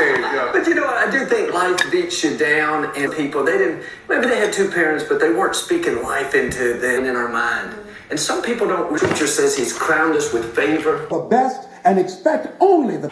change, yeah. But you know, I do think life beats you down, and people, maybe they had two parents, but they weren't speaking life into them in our mind. And some people don't. Scripture says he's crowned us with favor. For best and expect only the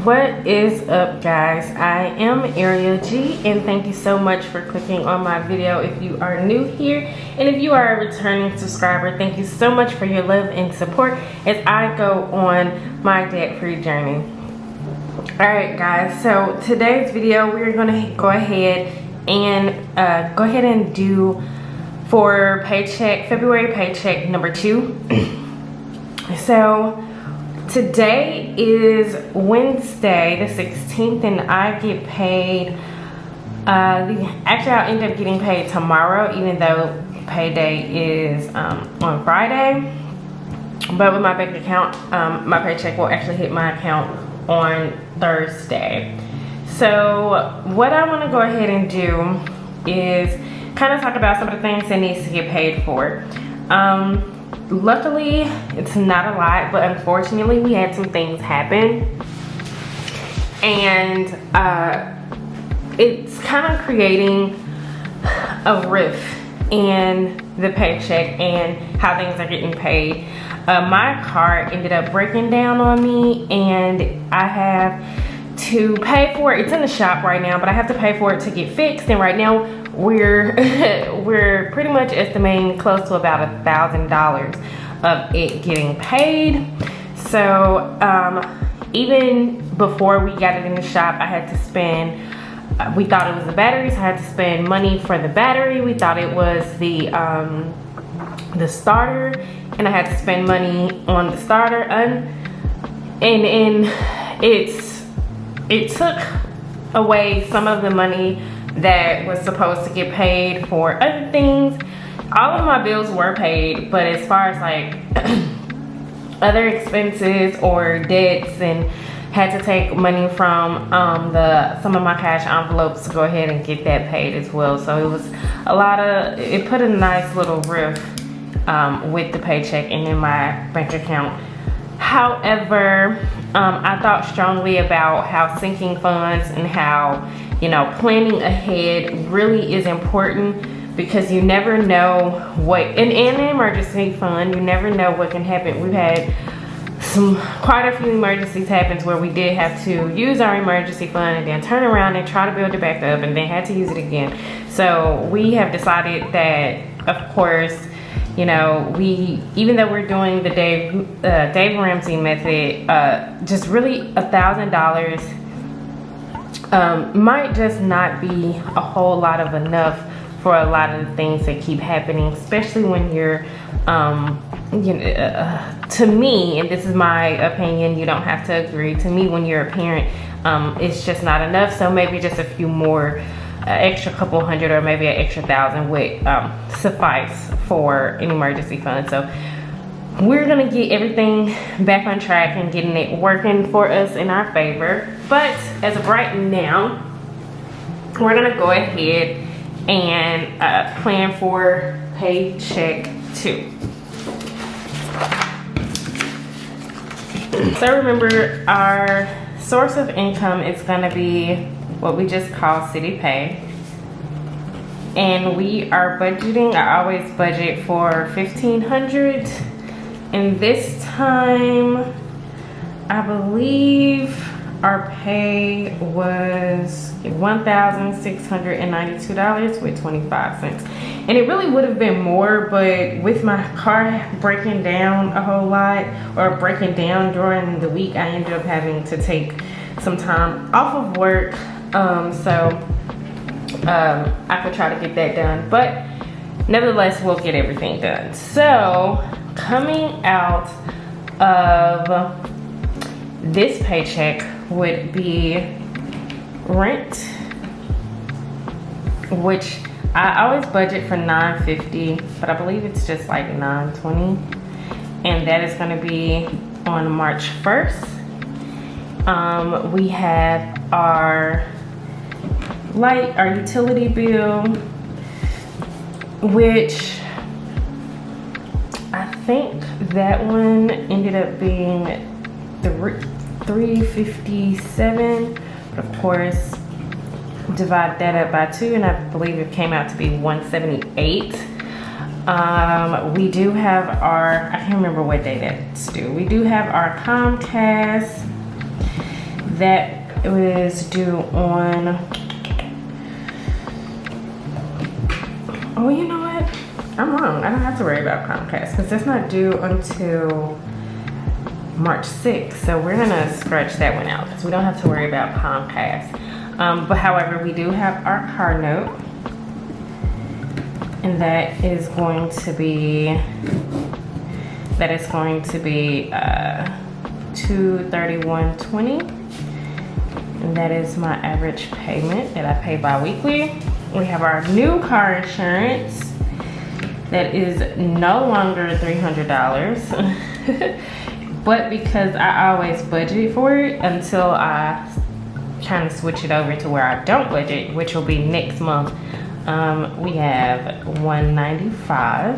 What is up, guys? I am ArielG, and thank you so much for clicking on my video if you are new here, and if you are a returning subscriber, thank you so much for your love and support as I go on my debt-free journey. Alright guys, so today's video we're going to go ahead and do for paycheck, February paycheck number 2. So today is Wednesday the 16th, and I get paid, actually I'll end up getting paid tomorrow, even though payday is on Friday. But with my bank account, my paycheck will actually hit my account on Thursday. So what I want to go ahead and do is kind of talk about some of the things that needs to get paid for. Luckily it's not a lot, but unfortunately we had some things happen, and it's kind of creating a rift in the paycheck and how things are getting paid. My car ended up breaking down on me, and I have to pay for it. It's in the shop right now, but I have to pay for it to get fixed, and right now we're pretty much estimating close to about $1,000 of it getting paid. So even before we got it in the shop, I had to spend, we thought it was the batteries, I had to spend money for the battery. We thought it was the starter, and I had to spend money on the starter, and it took away some of the money that was supposed to get paid for other things. All of my bills were paid, but as far as like other expenses or debts, and had to take money from some of my cash envelopes to go ahead and get that paid as well. So it was a lot of, it put a nice little rift with the paycheck and in my bank account. However, I thought strongly about how sinking funds and how, you know, planning ahead really is important, because you never know what, in an emergency fund, you never know what can happen. We've had quite a few emergencies happen where we did have to use our emergency fund and then turn around and try to build it back up and then had to use it again. So we have decided that, of course, you know, even though we're doing the Dave Ramsey method, just really $1,000 might just not be a whole lot of enough for a lot of the things that keep happening, especially when you're, you know, to me, and this is my opinion, you don't have to agree, to me when you're a parent, it's just not enough. So maybe just a few more, extra couple hundred, or maybe an extra $1,000 would suffice for an emergency fund. So we're gonna get everything back on track and getting it working for us in our favor. But as of right now, we're gonna go ahead and plan for paycheck 2. So remember, our source of income is gonna be what we just call city pay, and we are budgeting, I always budget for $1,500, and this time I believe our pay was $1,692.25, and it really would have been more, but with my car breaking down a whole lot, or breaking down during the week, I ended up having to take some time off of work, so I could try to get that done, but nevertheless we'll get everything done. So coming out of this paycheck would be rent, which I always budget for $950, but I believe it's just like $920, and that is going to be on March 1st. We have our utility bill, which I think that one ended up being $357. Of course, divide that up by 2 and I believe it came out to be $178. We do have our, I can't remember what day that's due. We do have our Comcast that was due on, oh, you know what? I'm wrong. I don't have to worry about Comcast because that's not due until March 6th. So we're gonna scratch that one out because we don't have to worry about Comcast. But however, we do have our car note, and that is going to be $231.20, and that is my average payment that I pay bi-weekly. We have our new car insurance that is no longer $300. But because I always budget for it until I kind of switch it over to where I don't budget, which will be next month, we have $195.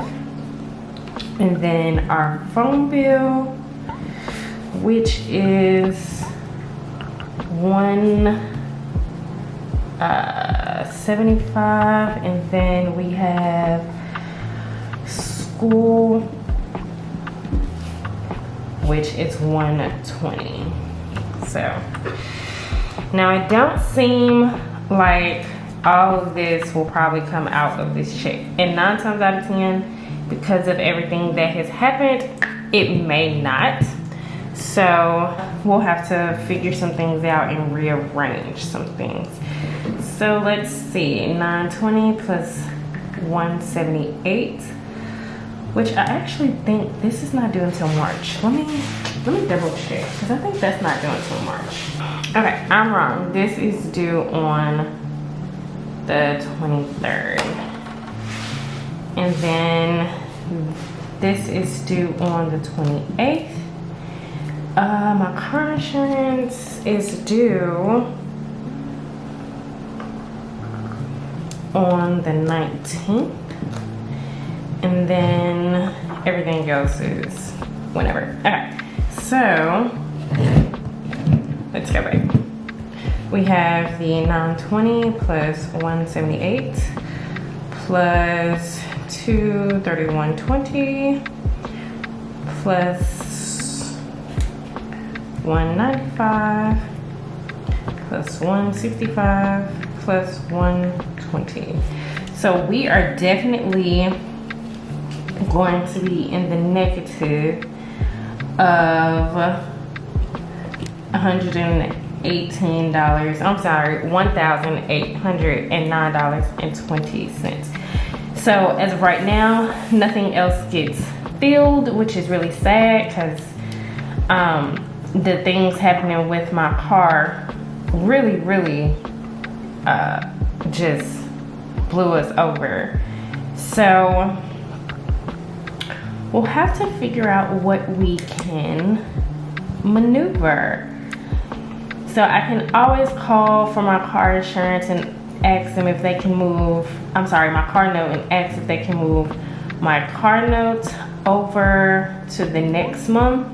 And then our phone bill, which is $175, and then we have school, which is $120. So now it don't seem like all of this will probably come out of this check, and 9 times out of 10, because of everything that has happened, it may not. So we'll have to figure some things out and rearrange some things. So let's see, 920 plus 178, which I actually think this is not due until March. Let me double check, because I think that's not due until March. Okay, I'm wrong. This is due on the 23rd. And then this is due on the 28th. My car insurance is due on the 19th. And then everything else is whenever. Okay, so let's go back. We have the 920 plus 178 plus 231.20 plus 195 plus 165 plus 120. So we are definitely going to be in the negative of $118. I'm sorry, $1,809.20. So as of right now, nothing else gets filled, which is really sad because the things happening with my car really just blew us over. So we'll have to figure out what we can maneuver. So I can always call for my car insurance and ask them if they can move, I'm sorry, my car note, and ask if they can move my car note over to the next month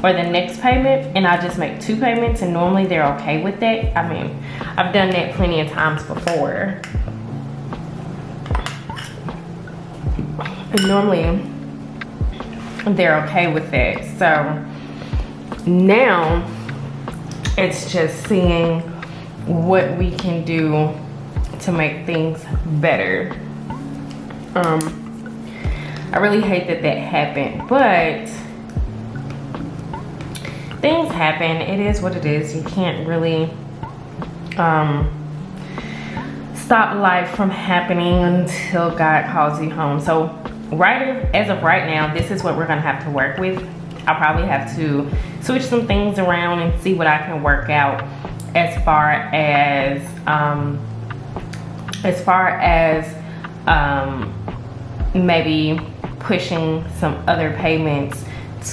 or the next payment, and I'll just make 2 payments, and normally they're okay with that. I mean, I've done that plenty of times before. And normally they're okay with that. So now it's just seeing what we can do to make things better. I really hate that that happened, but things happen. It is what it is. You can't really stop life from happening until God calls you home. So as of right now, this is what we're gonna have to work with. I'll probably have to switch some things around and see what I can work out as far as maybe pushing some other payments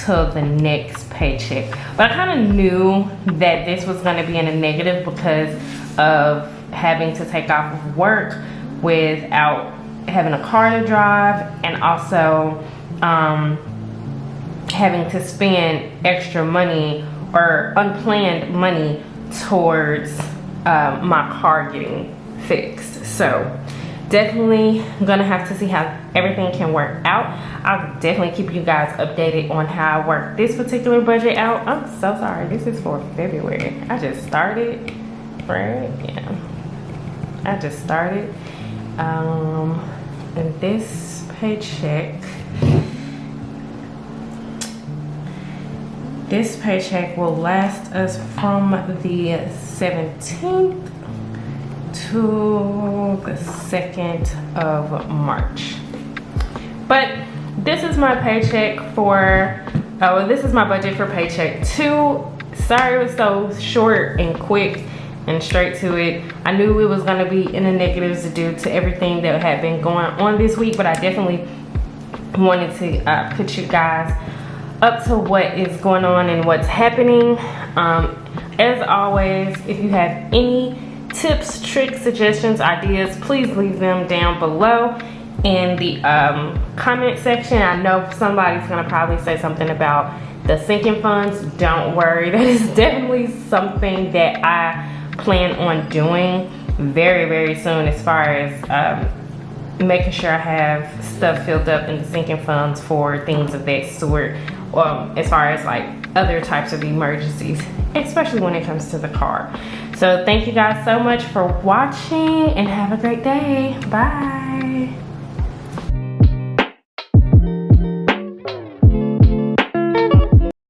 to the next paycheck. But I kind of knew that this was going to be in a negative because of having to take off of work without having a car to drive, and also having to spend extra money or unplanned money towards my car getting fixed. So definitely gonna have to see how everything can work out. I'll definitely keep you guys updated on how I work this particular budget out. I'm so sorry, this is for February. I just started, right? Yeah, I just started. And this paycheck will last us from the 17th to the 2nd of March. But this is my paycheck for, this is my budget for paycheck 2. Sorry it was so short and quick and straight to it. I knew it was gonna be in the negatives due to everything that had been going on this week, but I definitely wanted to put you guys up to what is going on and what's happening. As always, if you have any tips, tricks, suggestions, ideas, please leave them down below in the comment section. I know somebody's gonna probably say something about the sinking funds. Don't worry, that is definitely something that I plan on doing very, very soon, as far as making sure I have stuff filled up in the sinking funds for things of that sort, as far as like other types of emergencies, especially when it comes to the car. So thank you guys so much for watching, and have a great day. Bye.